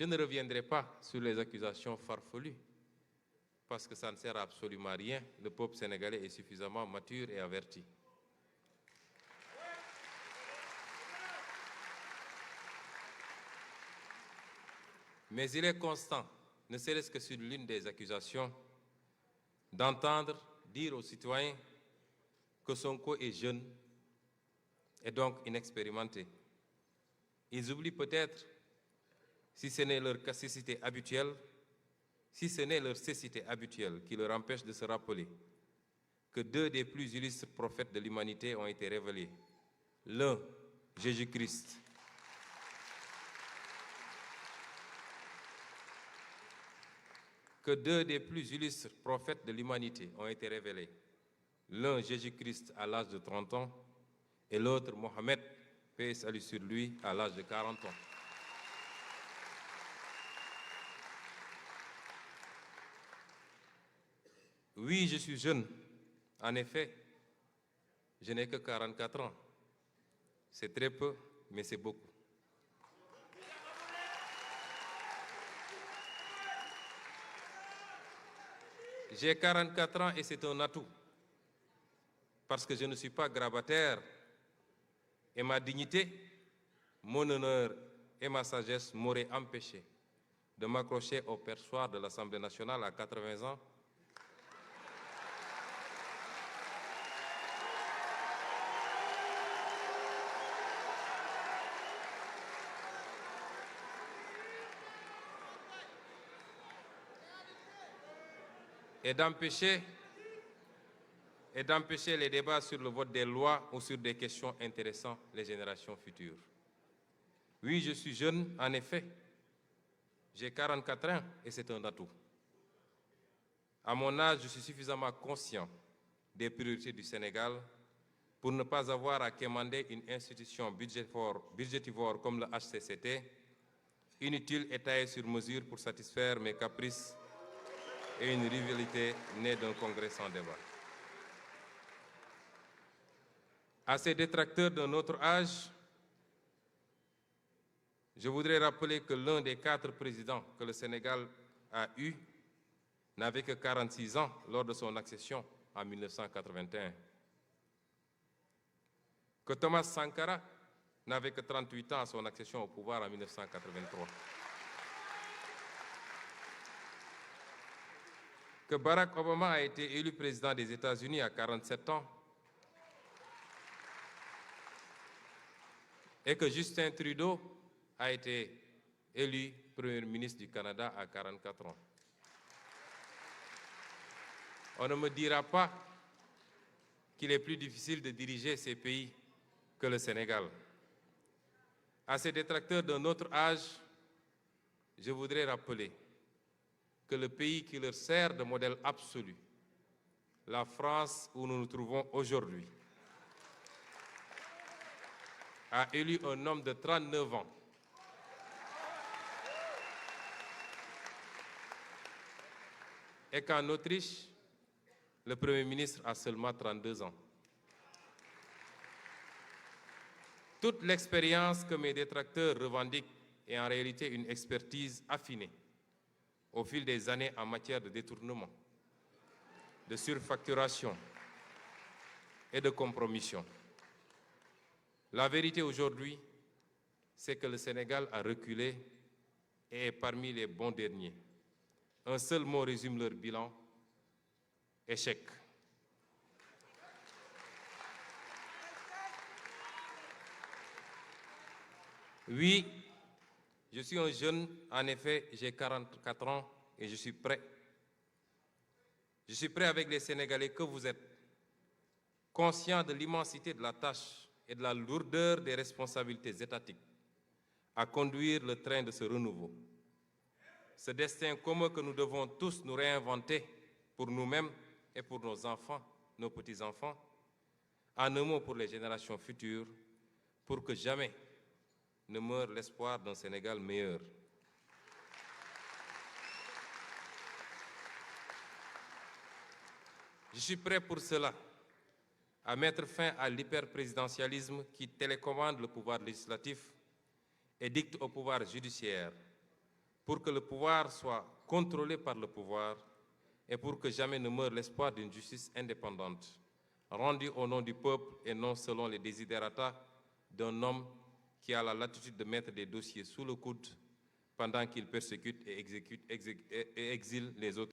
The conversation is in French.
Je ne reviendrai pas sur les accusations farfelues, parce que ça ne sert absolument à rien. Le peuple sénégalais est suffisamment mature et averti. Mais il est constant, ne serait-ce que sur l'une des accusations, d'entendre dire aux citoyens que Sonko est jeune et donc inexpérimenté. Ils oublient peut-être, si ce n'est leur cécité habituelle, qui leur empêche de se rappeler que deux des plus illustres prophètes de l'humanité ont été révélés. L'un, Jésus-Christ, L'un, Jésus-Christ, à l'âge de 30 ans, et l'autre, Mohamed, paix et salut sur lui, à l'âge de 40 ans. Oui, je suis jeune. En effet, je n'ai que 44 ans. C'est très peu, mais c'est beaucoup. J'ai 44 ans et c'est un atout, parce que je ne suis pas grabataire et ma dignité, mon honneur et ma sagesse m'auraient empêché de m'accrocher au perchoir de l'Assemblée nationale à 80 ans. Et d'empêcher les débats sur le vote des lois ou sur des questions intéressant les générations futures. Oui, je suis jeune, en effet. J'ai 44 ans et c'est un atout. À mon âge, je suis suffisamment conscient des priorités du Sénégal pour ne pas avoir à quémander une institution budgétivore comme le HCCT, inutile et taillée sur mesure pour satisfaire mes caprices et une rivalité née d'un congrès sans débat. À ces détracteurs d'un autre âge, je voudrais rappeler que l'un des 4 présidents que le Sénégal a eus n'avait que 46 ans lors de son accession en 1981. Que Thomas Sankara n'avait que 38 ans à son accession au pouvoir en 1983. Que Barack Obama a été élu président des États-Unis à 47 ans et que Justin Trudeau a été élu Premier ministre du Canada à 44 ans. On ne me dira pas qu'il est plus difficile de diriger ces pays que le Sénégal. À ces détracteurs d'un autre âge, je voudrais rappeler que le pays qui leur sert de modèle absolu, la France où nous nous trouvons aujourd'hui, a élu un homme de 39 ans et qu'en Autriche, le Premier ministre a seulement 32 ans. Toute l'expérience que mes détracteurs revendiquent est en réalité une expertise affinée au fil des années en matière de détournement, de surfacturation et de compromission. La vérité aujourd'hui, c'est que le Sénégal a reculé et est parmi les bons derniers. Un seul mot résume leur bilan: échec. Oui, je suis un jeune, en effet, j'ai 44 ans et je suis prêt. Je suis prêt avec les Sénégalais que vous êtes, conscients de l'immensité de la tâche et de la lourdeur des responsabilités étatiques, à conduire le train de ce renouveau. Ce destin commun que nous devons tous nous réinventer pour nous-mêmes et pour nos enfants, nos petits-enfants, en un mot pour les générations futures, pour que jamais ne meure l'espoir d'un Sénégal meilleur. Je suis prêt pour cela, à mettre fin à l'hyperprésidentialisme qui télécommande le pouvoir législatif et dicte au pouvoir judiciaire pour que le pouvoir soit contrôlé par le pouvoir et pour que jamais ne meure l'espoir d'une justice indépendante, rendue au nom du peuple et non selon les desiderata d'un homme qui a la latitude de mettre des dossiers sous le coude pendant qu'il persécute et exile les autres.